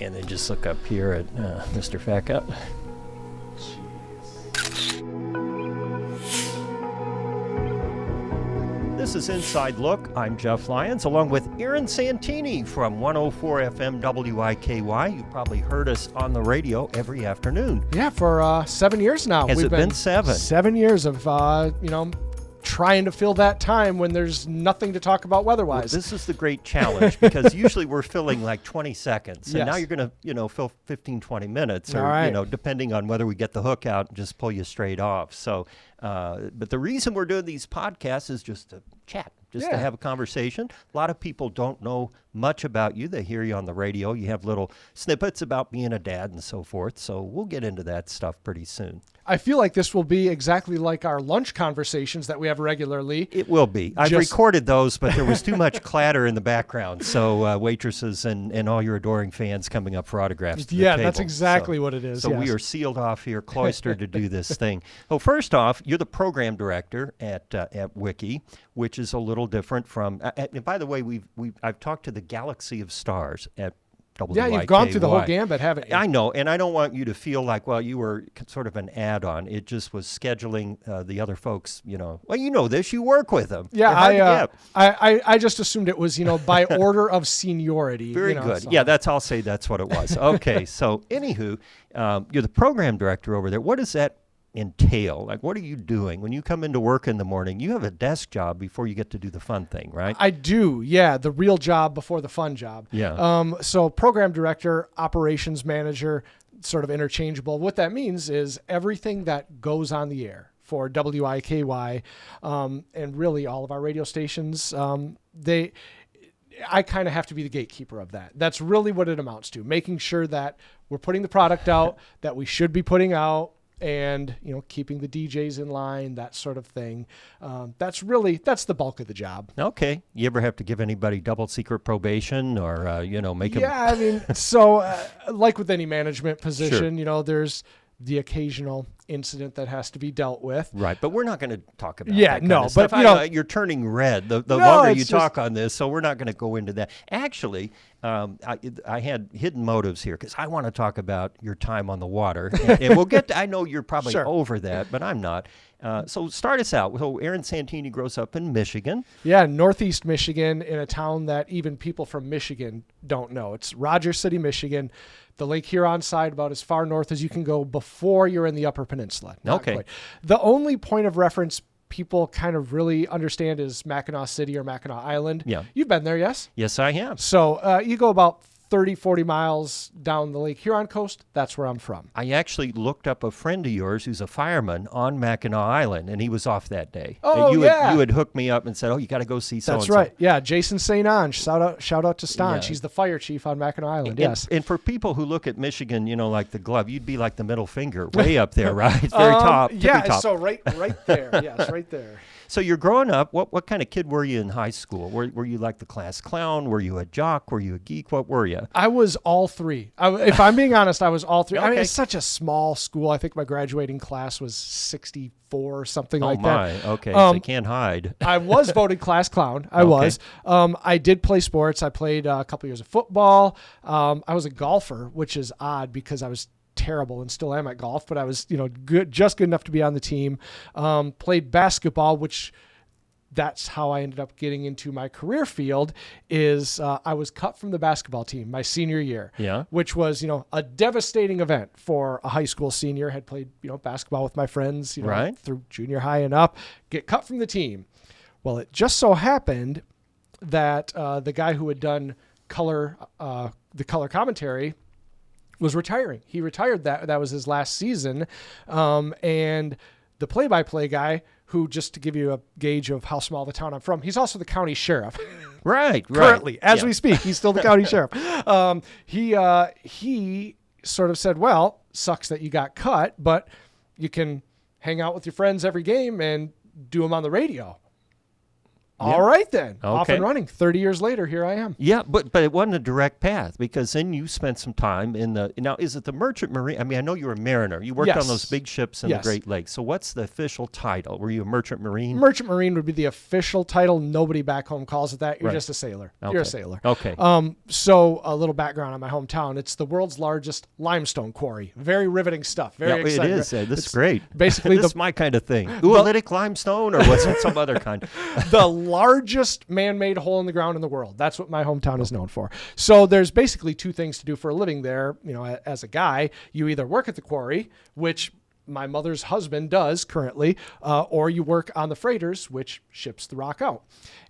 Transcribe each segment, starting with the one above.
And then just look up here at Mr. Fat Guy. This is Inside Look. I'm Jeff Lyons, along with Aaron Santini from 104 FM WIKY. You've probably heard us on the radio every afternoon. Yeah, for 7 years now. Has it been 7? 7 years of, trying to fill that time when there's nothing to talk about weather-wise. Well, this is the great challenge because usually we're filling like 20 seconds. And yes. now you're going to, fill 15, 20 minutes or, all right. Depending on whether we get the hook out and just pull you straight off. So, but the reason we're doing these podcasts is just to chat, just to have a conversation. A lot of people don't know much about you. They hear you on the radio. You have little snippets about being a dad and so forth. So we'll get into that stuff pretty soon. I feel like this will be exactly like our lunch conversations that we have regularly. It will be. I've recorded those, but there was too much clatter in the background. So waitresses and all your adoring fans coming up for autographs to the table. That's exactly what it is. So we are sealed off here, cloistered to do this thing. Well, first off, you're the program director at Wiki, which is a little different from. And by the way, I've talked to the Galaxy of Stars at WIKY. Yeah, you've gone through the whole gambit, haven't you? I know, and I don't want you to feel like, well, you were sort of an add-on. It just was scheduling the other folks, Well, you know this. You work with them. Yeah, I just assumed it was, by order of seniority. Very good. So. Yeah, I'll say that's what it was. Okay, so anywho, you're the program director over there. What does that entail? Like, what are you doing when you come into work in the morning? You have a desk job before you get to do the fun thing, right? I do. Yeah, the real job before the fun job. Yeah. So program director, operations manager, sort of interchangeable. What that means is everything that goes on the air for WIKY, and really all of our radio stations, I kind of have to be the gatekeeper of that. That's really what it amounts to, making sure that we're putting the product out that we should be putting out, and keeping the DJs in line, that sort of thing. That's the bulk of the job. Okay. You ever have to give anybody double secret probation or make them? Yeah, I mean, so like with any management position, Sure. There's the occasional incident that has to be dealt with. Right, but we're not going to talk about that kind of but stuff. You're turning red the longer you talk on this, so we're not going to go into that. Actually, I had hidden motives here because I want to talk about your time on the water, and we'll get to, I know you're probably over that, but I'm not. So start us out. So Aaron Santini grows up in Michigan. Yeah, Northeast Michigan, in a town that even people from Michigan don't know. It's Rogers City, Michigan. The Lake Huron side, about as far north as you can go before you're in the Upper Peninsula. Okay. Quite. The only point of reference people kind of really understand is Mackinac City or Mackinac Island. Yeah. You've been there, yes? Yes, I have. So you go about 30, 40 miles down the Lake Huron coast. That's where I'm from. I actually looked up a friend of yours who's a fireman on Mackinac Island, and he was off that day. Oh, you had hooked me up and said, you got to go see so-and-so. That's right. Yeah, Jason St. Ange. Shout out to Stange. Yeah. He's the fire chief on Mackinac Island, yes. And for people who look at Michigan, like the glove, you'd be like the middle finger, way up there, right? Very top. Yeah, top. so right there. Yes, right there. So you're growing up. What kind of kid were you in high school? Were you like the class clown? Were you a jock? Were you a geek? What were you? I was all three. If I'm being honest, I was all three. Okay. I mean, it's such a small school. I think my graduating class was 64 or something like that. Okay. So you can't hide. I was voted class clown. I was. I did play sports. I played a couple years of football. I was a golfer, which is odd because I was terrible and still am at golf, but I was, just good enough to be on the team. Played basketball, which that's how I ended up getting into my career field is I was cut from the basketball team my senior year, which was, a devastating event for a high school senior. Had played, basketball with my friends, through junior high and up, get cut from the team. Well, it just so happened that the guy who had done the color commentary was retiring. He retired. That was his last season. And the play-by-play guy, who, just to give you a gauge of how small the town I'm from, he's also the county sheriff. Right. Currently, as we speak, he's still the county sheriff. He sort of said, well, sucks that you got cut, but you can hang out with your friends every game and do them on the radio. All right, then. Off Okay. and running. 30 years later, here I am. Yeah, but it wasn't a direct path because then you spent some time in the. Now, is it the merchant marine? I mean, I know you were a mariner. You worked Yes. on those big ships in Yes. the Great Lakes. So what's the official title? Were you a merchant marine? Merchant Marine would be the official title. Nobody back home calls it that. You're Right. just a sailor. Okay. You're a sailor. Okay. So a little background on my hometown. It's the world's largest limestone quarry. Very riveting stuff. Very Yeah, exciting. it is. This It's is great. Basically, This is my kind of thing. Oolitic limestone, or was it some other kind? the largest man-made hole in the ground in the world. That's what my hometown is known for. So there's basically two things to do for a living there. You know, as a guy, you either work at the quarry, which my mother's husband does currently, or you work on the freighters, which ships the rock out.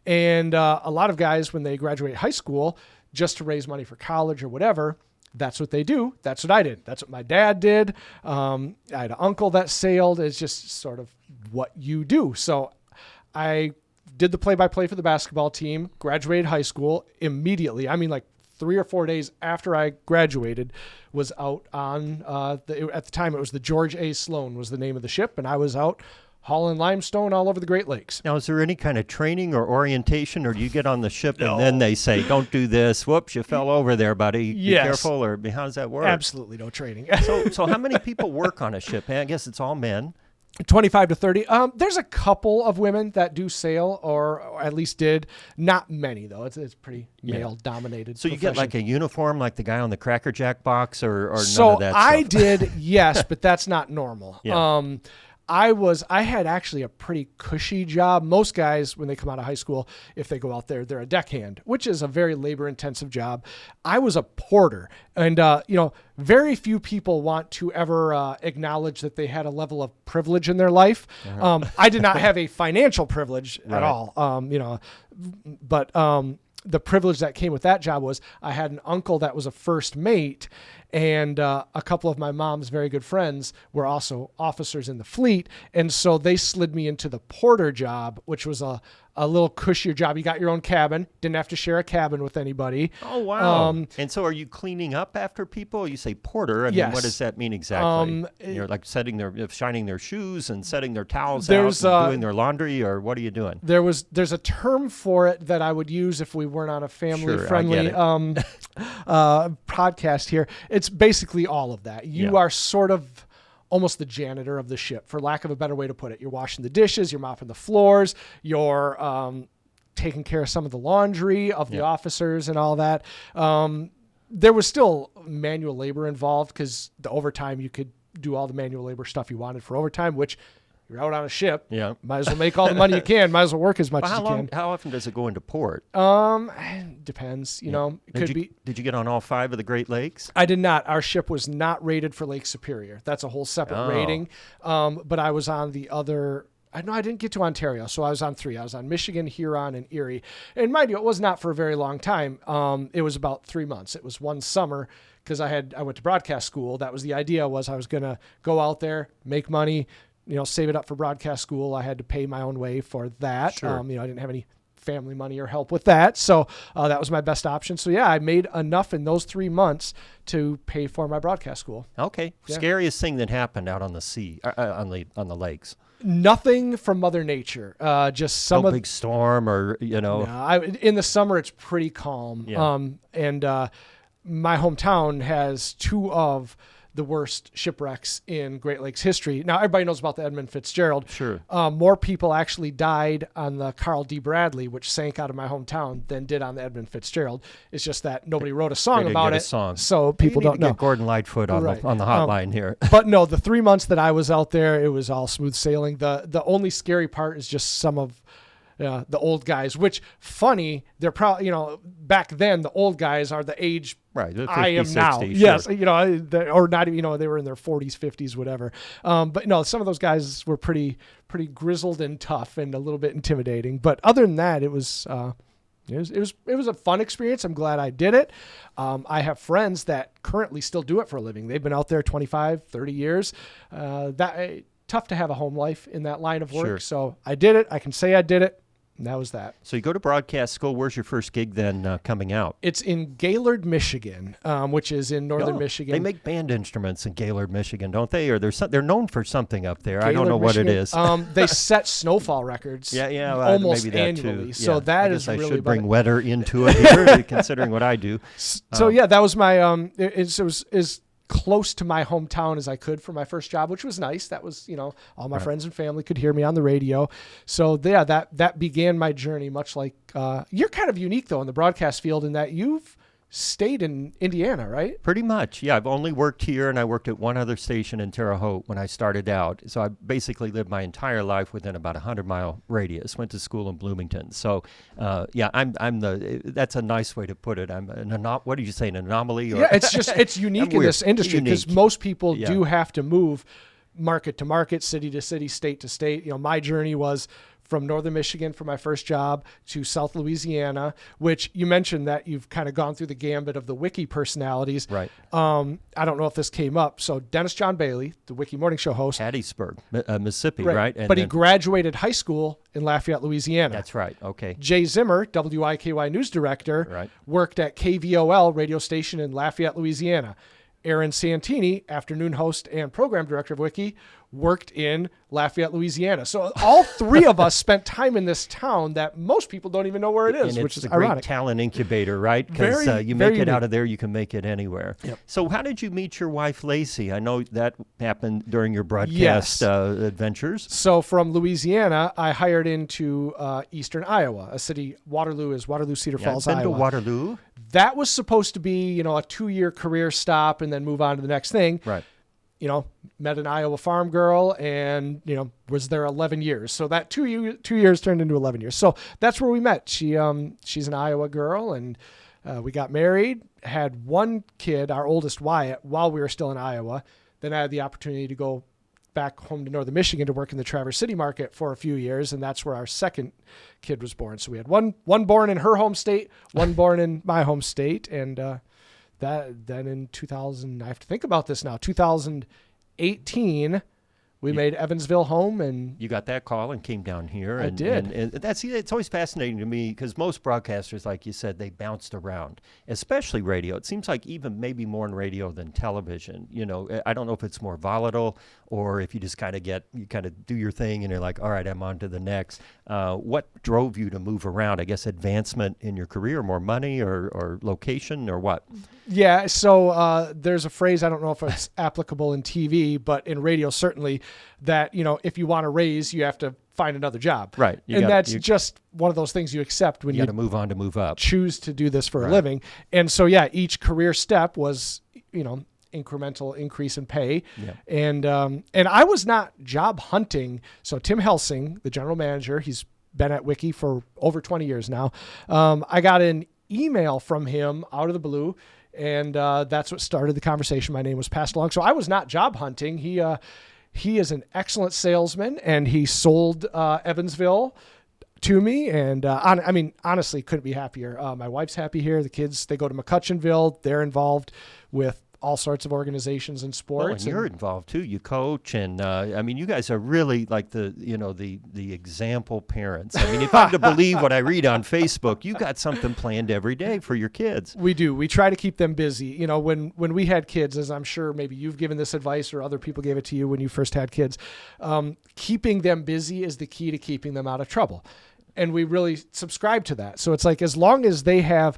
And a lot of guys, when they graduate high school, just to raise money for college or whatever, that's what they do. That's what I did. That's what my dad did. I had an uncle that sailed. It's just sort of what you do. So I did the play-by-play for the basketball team, graduated high school immediately. I mean, like 3 or 4 days after I graduated, was out on, at the time it was the George A. Sloan was the name of the ship, and I was out hauling limestone all over the Great Lakes. Now, is there any kind of training or orientation, or do you get on the ship and then they say, don't do this? Whoops, you fell over there, buddy. Be Yes. careful, or how does that work? Absolutely no training. So how many people work on a ship? I guess it's all men. 25 to 30. There's a couple of women that do sail, or at least did. Not many, though. It's pretty male-dominated. So you get like a uniform like the guy on the Cracker Jack box, or none So of that I stuff? did, yes, but that's not normal. Yeah. I had actually a pretty cushy job. Most guys, when they come out of high school, if they go out there, they're a deckhand, which is a very labor-intensive job. I was a porter, and very few people want to ever acknowledge that they had a level of privilege in their life. I did not have a financial privilege at all, but the privilege that came with that job was I had an uncle that was a first mate, and a couple of my mom's very good friends were also officers in the fleet. And so they slid me into the porter job, which was a little cushier job. You got your own cabin, didn't have to share a cabin with anybody. Oh, wow. And so are you cleaning up after people? You say porter. I mean, Yes. what does that mean exactly? You're like shining their shoes and setting their towels out There's, and doing their laundry, or what are you doing? There's a term for it that I would use if we weren't on a family-friendly podcast here. It's basically all of that. You are sort of almost the janitor of the ship, for lack of a better way to put it. You're washing the dishes, you're mopping the floors, you're taking care of some of the laundry of the officers and all that. There was still manual labor involved, because the overtime, you could do all the manual labor stuff you wanted for overtime, which you're out on a ship. Yeah. Might as well make all the money you can. Might as well work as much as you can. How often does it go into port? Depends. It could be. Did you get on all 5 of the Great Lakes? I did not. Our ship was not rated for Lake Superior. That's a whole separate rating. But I was on the other. I didn't get to Ontario, so I was on 3. I was on Michigan, Huron, and Erie. And mind you, it was not for a very long time. It was about 3 months. It was one summer, because I went to broadcast school. That was the idea, was I was going to go out there, make money, save it up for broadcast school. I had to pay my own way for that. Sure. I didn't have any family money or help with that. So that was my best option. So yeah, I made enough in those 3 months to pay for my broadcast school. Okay. Yeah. Scariest thing that happened out on the sea, on the lakes? Nothing from Mother Nature. Just some No big storm, or No, in the summer it's pretty calm. Yeah. And my hometown has 2 of the worst shipwrecks in Great Lakes history. Now, everybody knows about the Edmund Fitzgerald. Sure. More people actually died on the Carl D. Bradley, which sank out of my hometown, than did on the Edmund Fitzgerald. It's just that nobody wrote a song They didn't about get a it, song. so people You need don't to know. get Gordon Lightfoot on Right. the hotline here. But no, the 3 months that I was out there, it was all smooth sailing. The only scary part is just some of the old guys, which funny, they're probably, back then the old guys are the age Right. 50, I am 60, now. sure. Yes. Or not even, they were in their 40s, 50s, whatever. But no, some of those guys were pretty grizzled and tough and a little bit intimidating. But other than that, it was a fun experience. I'm glad I did it. I have friends that currently still do it for a living. They've been out there 25, 30 years. Tough to have a home life in that line of work. Sure. So I did it. I can say I did it. that was that. So you go to broadcast school. Where's your first gig then coming out? It's in Gaylord, Michigan, which is in northern Michigan. They make band instruments in Gaylord, Michigan, don't they? Or they're known for something up there. Gaylord, I don't know Michigan. What it is. They set snowfall records. Almost maybe that annually. Too. So that is I really should bring weather into it here, considering what I do. So that was my. It was as close to my hometown as I could for my first job, which was nice. That was, all my friends and family could hear me on the radio. So that began my journey, much like you're kind of unique though in the broadcast field in that you've stayed in Indiana, right? Pretty much. Yeah. I've only worked here, and I worked at one other station in Terre Haute when I started out. So I basically lived my entire life within about 100-mile radius. Went to school in Bloomington. So that's a nice way to put it. I'm what did you say, an anomaly? Or it's unique in this industry because most people do have to move market to market, city to city, state to state. My journey was from northern Michigan for my first job to South Louisiana, which you mentioned that you've kind of gone through the gambit of the Wiki personalities. Right. I don't know if this came up. So Dennis John Bailey, the Wiki Morning Show host. Hattiesburg, Mississippi, right? But he graduated high school in Lafayette, Louisiana. That's right. Okay. Jay Zimmer, WIKY news director, worked at KVOL radio station in Lafayette, Louisiana. Aaron Santini, afternoon host and program director of Wiki, worked in Lafayette, Louisiana. So all three of us spent time in this town that most people don't even know where it is, which is ironic. It's a great talent incubator, right? Because you make it out of there, you can make it anywhere. Yep. So how did you meet your wife, Lacey? I know that happened during your broadcast adventures. So from Louisiana, I hired into eastern Iowa, a city, Waterloo, Cedar Falls, I've Iowa. been to Waterloo. That was supposed to be, a 2-year career stop and then move on to the next thing. Right. Met an Iowa farm girl and, was there 11 years. So that 2 years turned into 11 years. So that's where we met. She's an Iowa girl and we got married, had one kid, our oldest Wyatt, while we were still in Iowa. Then I had the opportunity to go back home to northern Michigan to work in the Traverse City market for a few years. And that's where our second kid was born. So we had one born in her home state, one born in my home state. And, then in 2000, I have to think about this now, 2018, we made Evansville home, and you got that call and came down here. I did. And it's always fascinating to me because most broadcasters, like you said, they bounced around, especially radio. It seems like even maybe more in radio than television. I don't know if it's more volatile or if you just kind of do your thing and you're like, all right, I'm on to the next. What drove you to move around? I guess advancement in your career, more money or location or what? Yeah. So there's a phrase, I don't know if it's applicable in TV, but in radio, certainly, that, if you want to raise, you have to find another job. Right. That's just one of those things you accept when you got to move on to move up. Choose to do this for a living. And so, each career step was, incremental increase in pay. Yeah. And I was not job hunting. So Tim Helsing, the general manager, he's been at Wiki for over 20 years now. I got an email from him out of the blue, and that's what started the conversation. My name was passed along. So I was not job hunting. He is an excellent salesman, and he sold Evansville to me. And honestly, couldn't be happier. My wife's happy here. The kids, they go to McCutcheonville. They're involved with all sorts of organizations and sports. Well, and you're involved too. You coach, and you guys are really like the example parents. If I'm to believe what I read on Facebook, you got something planned every day for your kids. We do. We try to keep them busy. When we had kids, as I'm sure maybe you've given this advice or other people gave it to you when you first had kids, keeping them busy is the key to keeping them out of trouble. And we really subscribe to that. So it's like, as long as they have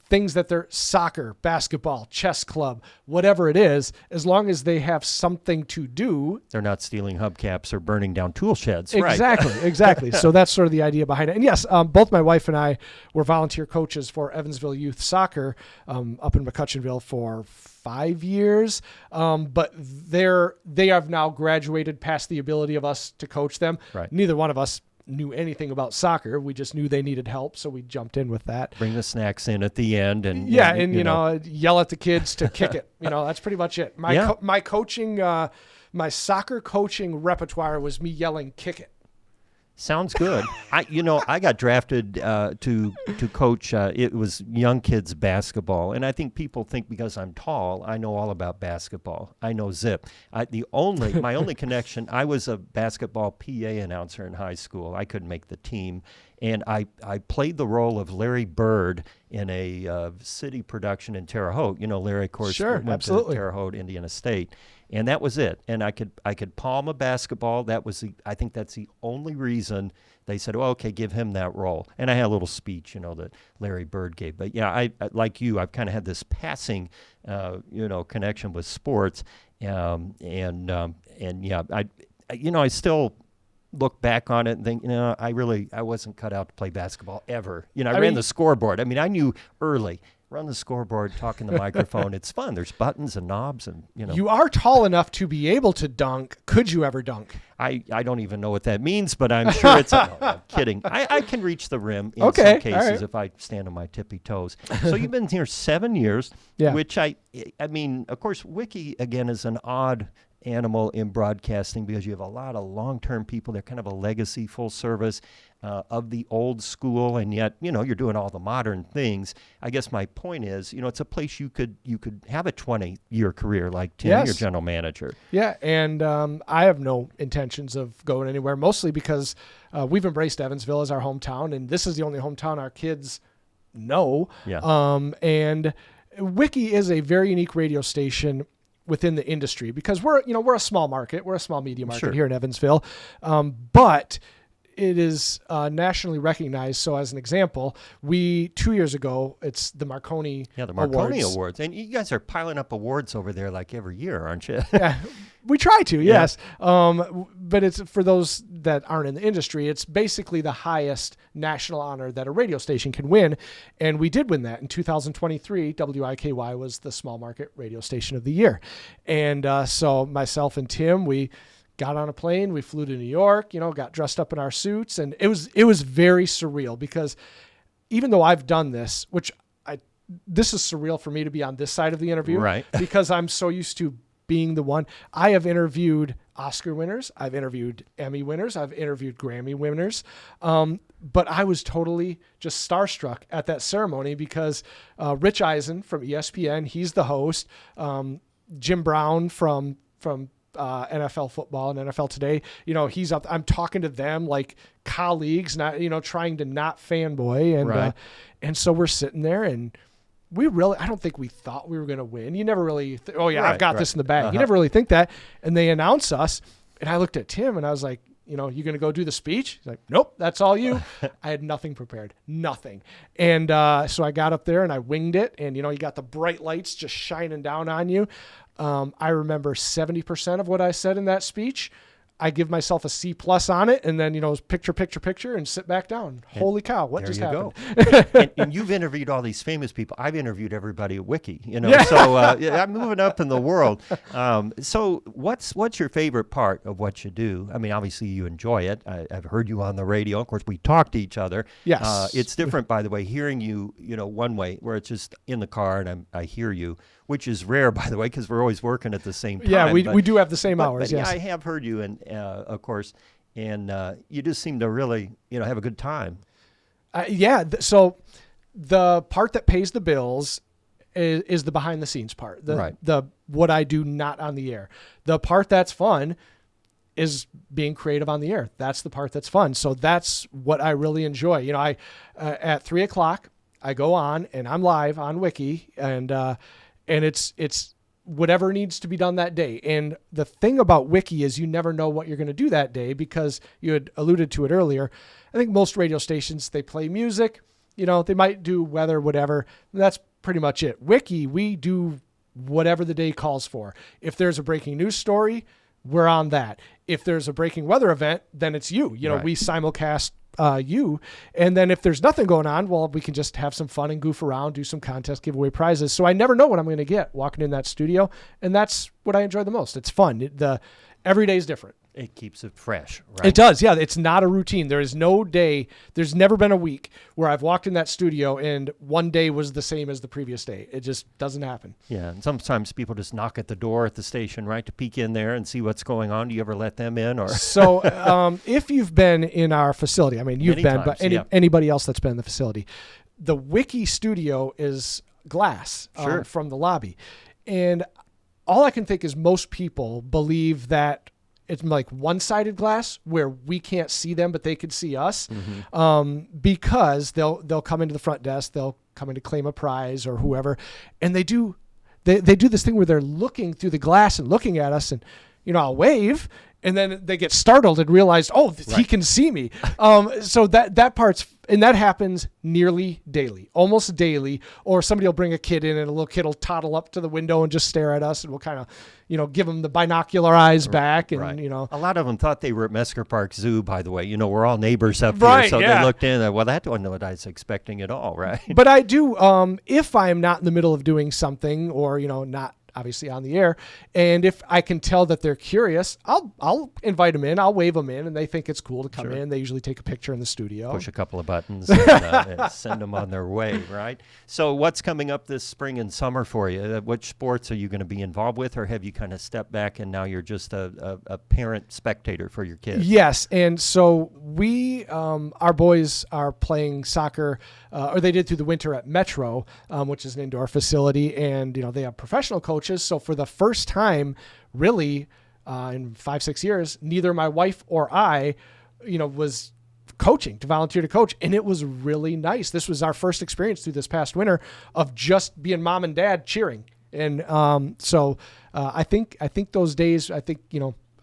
things that they're soccer, basketball, chess club, whatever it is, as long as they have something to do. They're not stealing hubcaps or burning down tool sheds. Exactly, right. Exactly. So that's sort of the idea behind it. And yes, both my wife and I were volunteer coaches for Evansville Youth Soccer up in McCutcheonville for 5 years. But they have now graduated past the ability of us to coach them. Right. Neither one of us knew anything about soccer. We just knew they needed help, so we jumped in with that. Bring the snacks in at the end, and yell at the kids to kick it. That's pretty much it. My coaching, my soccer coaching repertoire was me yelling, "Kick it." Sounds good. I got drafted to coach. It was young kids basketball, and I think people think because I'm tall, I know all about basketball. I know zip. My only connection. I was a basketball PA announcer in high school. I couldn't make the team, And I played the role of Larry Bird in a city production in Terre Haute. You know, Larry, of course, Sure, went absolutely. to Terre Haute, Indiana State. And that was it. And I could palm a basketball. I think that's the only reason they said, "Oh, okay, give him that role." And I had a little speech, that Larry Bird gave. But yeah, I like you, I've kind of had this passing, connection with sports, and yeah, I still look back on it and think, I wasn't cut out to play basketball ever. I ran the scoreboard. I mean, I knew early. Run the scoreboard, talk in the microphone. It's fun. There's buttons and knobs, and You are tall enough to be able to dunk. Could you ever dunk? I don't even know what that means, but I'm sure it's. No, I'm kidding. I can reach the rim in some cases right. if I stand on my tippy toes. So you've been here 7 years, Yeah. which I mean, of course, Wiki again is an odd animal in broadcasting because you have a lot of long-term people. They're kind of a legacy, full service of the old school, and yet you're doing all the modern things. I guess my point is, it's a place you could have a 20-year career like Tim, Yes. your general manager. Yeah, and I have no intentions of going anywhere, mostly because we've embraced Evansville as our hometown, and this is the only hometown our kids know. Yeah. And Wiki is a very unique radio station within the industry because we're a small market. We're a small media market Sure. here in Evansville. But it is nationally recognized. So as an example, 2 years ago, it's the Marconi The Marconi Awards. And you guys are piling up awards over there like every year, aren't you? Yeah, we try to, yes. But it's for those that aren't in the industry, it's basically the highest national honor that a radio station can win. And we did win that in 2023. WIKY was the small market radio station of the year. And so myself and Tim, we got on a plane, we flew to New York, got dressed up in our suits. And it was very surreal because even though I've done this, this is surreal for me to be on this side of the interview. Right. Because I'm so used to being the one. I have interviewed Oscar winners. I've interviewed Emmy winners. I've interviewed Grammy winners. But I was totally just starstruck at that ceremony because Rich Eisen from ESPN, he's the host. Jim Brown from NFL football and NFL Today, he's up. I'm talking to them like colleagues, not, trying to not fanboy. And, Right. And so we're sitting there and I don't think we thought we were going to win. You never really, I've got this in the bag. You never really think that. And they announce us. And I looked at Tim and I was like, you going to go do the speech? He's like, nope, that's all you. I had nothing prepared, nothing. And so I got up there and I winged it. And, you got the bright lights just shining down on you. I remember 70% of what I said in that speech. I give myself a C+ on it, and then picture, and sit back down. Holy cow! What just happened? and you've interviewed all these famous people. I've interviewed everybody at Wiki. So I'm moving up in the world. So what's your favorite part of what you do? I mean, obviously you enjoy it. I've heard you on the radio. Of course, we talk to each other. Yes. It's different, by the way, hearing you. One way where it's just in the car and I hear you, which is rare, by the way, because we're always working at the same time. Yeah, we do have the same hours. But yes, yeah, I have heard you, and of course, and you just seem to really, have a good time. So the part that pays the bills is the behind the scenes part. The what I do not on the air. The part that's fun is being creative on the air. That's the part that's fun. So that's what I really enjoy. I at 3:00 I go on and I'm live on Wiki and it's whatever needs to be done that day. And the thing about Wiki is you never know what you're going to do that day because you had alluded to it earlier. I think most radio stations, they play music, they might do weather, whatever. That's pretty much it. Wiki, we do whatever the day calls for. If there's a breaking news story, we're on that. If there's a breaking weather event, then it's you. Right. We simulcast you. And then if there's nothing going on, well, we can just have some fun and goof around, do some contests, give away prizes. So I never know what I'm going to get walking in that studio. And that's what I enjoy the most. It's fun. Every day is different. It keeps it fresh, right? It does, yeah. It's not a routine. There is no day, there's never been a week where I've walked in that studio and one day was the same as the previous day. It just doesn't happen. Yeah, and sometimes people just knock at the door at the station, right, to peek in there and see what's going on. Do you ever let them in? Or So if you've been in our facility, I mean, you've Many been, times, but anybody else that's been in the facility, the Wiki studio is glass Sure. From the lobby. And all I can think is most people believe that it's like one-sided glass where we can't see them, but they can see us, because they'll come into the front desk, they'll come in to claim a prize or whoever, and they do this thing where they're looking through the glass and looking at us, and I'll wave, and then they get startled and realize, he can see me. So that part's, and that happens nearly daily, almost daily. Or somebody will bring a kid in, and a little kid will toddle up to the window and just stare at us, and we'll kind of, give them the binocular eyes back. And, a lot of them thought they were at Mesker Park Zoo, by the way. We're all neighbors up here. So they looked in and, that wasn't what I was expecting at all, right? But I do, if I'm not in the middle of doing something or, not obviously on the air, and if I can tell that they're curious, I'll invite them in, I'll wave them in, and they think it's cool to come in. They usually take a picture in the studio, push a couple of buttons, and send them on their way, right? So what's coming up this spring and summer for you? Which sports are you going to be involved with, or have you kind of stepped back and now you're just a parent spectator for your kids? Yes, and so we, our boys are playing soccer, or they did through the winter at Metro, which is an indoor facility, and they have professional coaches. So for the first time, really, in 5-6 years, neither my wife or I, was coaching, to volunteer to coach, and it was really nice. This was our first experience through this past winter of just being mom and dad cheering, and so I think those days,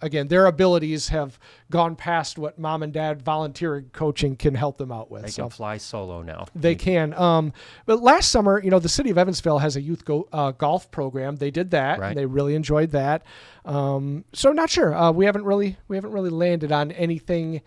again, their abilities have gone past what mom and dad volunteer coaching can help them out with. They can fly solo now. They can. But last summer, the city of Evansville has a youth golf program. They did that. Right. And they really enjoyed that. So not sure. We haven't really landed on anything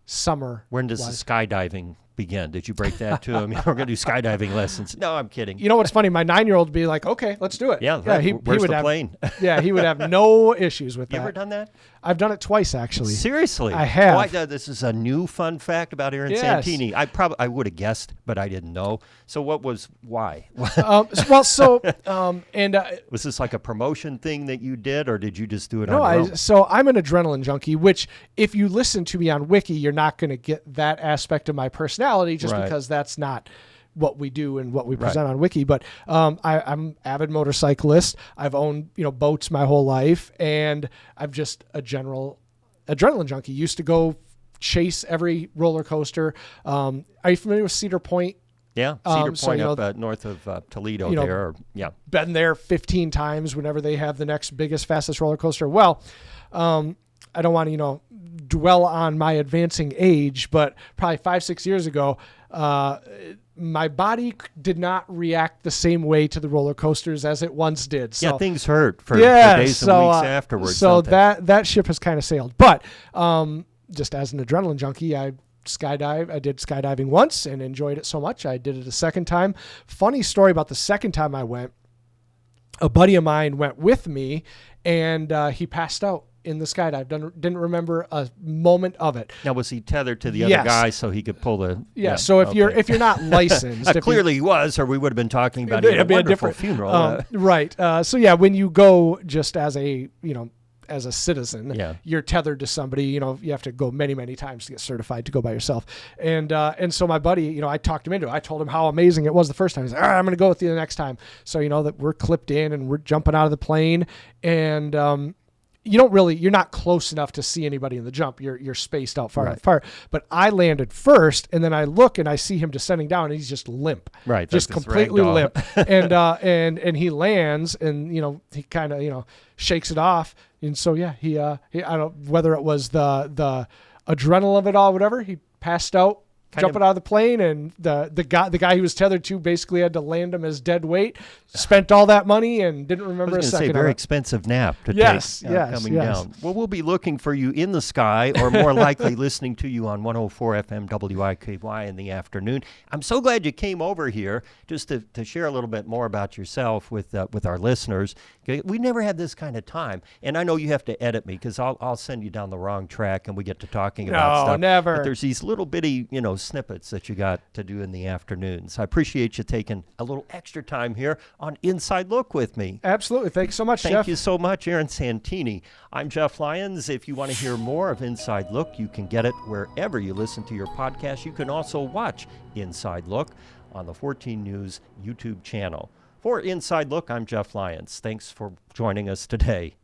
summer. When does the skydiving begin? Did you break that to him? We're going to do skydiving lessons. No, I'm kidding. You know what's funny? My 9-year-old would be like, okay, let's do it. Yeah, he where's would the have, plane? Yeah, he would have no issues with that. You ever done that? I've done it twice, actually. Seriously? I have. Oh, I thought this is a new fun fact about Aaron Santini. I would have guessed, but I didn't know. So why? Was this like a promotion thing that you did, or did you just do it on your own? So I'm an adrenaline junkie, which if you listen to me on Wiki, you're not going to get that aspect of my personality just because that's not what we do and what we present on Wiki. But I'm an avid motorcyclist. I've owned boats my whole life, and I'm just a general adrenaline junkie. Used to go chase every roller coaster. Are you familiar with Cedar Point? Yeah, Cedar Point up north of Toledo there. Been there 15 times whenever they have the next biggest, fastest roller coaster. Well, I don't want to, dwell on my advancing age, but probably 5-6 years ago, my body did not react the same way to the roller coasters as it once did. So, things hurt for days and weeks afterwards. So that ship has kind of sailed. But just as an adrenaline junkie, I did skydiving once and enjoyed it so much. I did it a second time. Funny story about the second time I went. A buddy of mine went with me, and he passed out in the skydive. Didn't remember a moment of it. Now, was he tethered to the other guy so he could pull the? Yeah. So if you're not licensed, clearly he was, or we would have been talking about a wonderful funeral. Right. So yeah, when you go just as a as a citizen, you're tethered to somebody. You have to go many, many times to get certified to go by yourself. And so my buddy, I talked him into it. I told him how amazing it was the first time. He's like, all right, I'm going to go with you the next time. So that we're clipped in and we're jumping out of the plane, and you're not close enough to see anybody in the jump. You're spaced out far. But I landed first, and then I look and I see him descending down, and he's just limp. Right. Just completely limp. And he lands, and he kind of shakes it off. And so he I don't whether it was the adrenaline of it all, whatever, he passed out. Jumping out of the plane, and the guy he was tethered to basically had to land him as dead weight. Spent all that money and didn't remember a second. Very expensive nap to take coming down. Well, we'll be looking for you in the sky, or more likely listening to you on 104 FM WIKY in the afternoon. I'm so glad you came over here just to share a little bit more about yourself with our listeners. We never had this kind of time, and I know you have to edit me because I'll send you down the wrong track and we get to talking about stuff. No, never. But there's these little bitty snippets that you got to do in the afternoons. I appreciate you taking a little extra time here on Inside Look with me. Absolutely. Thanks so much, Jeff. Thank you so much, Aaron Santini. I'm Jeff Lyons. If you want to hear more of Inside Look, you can get it wherever you listen to your podcast. You can also watch Inside Look on the 14 News YouTube channel. For Inside Look, I'm Jeff Lyons. Thanks for joining us today.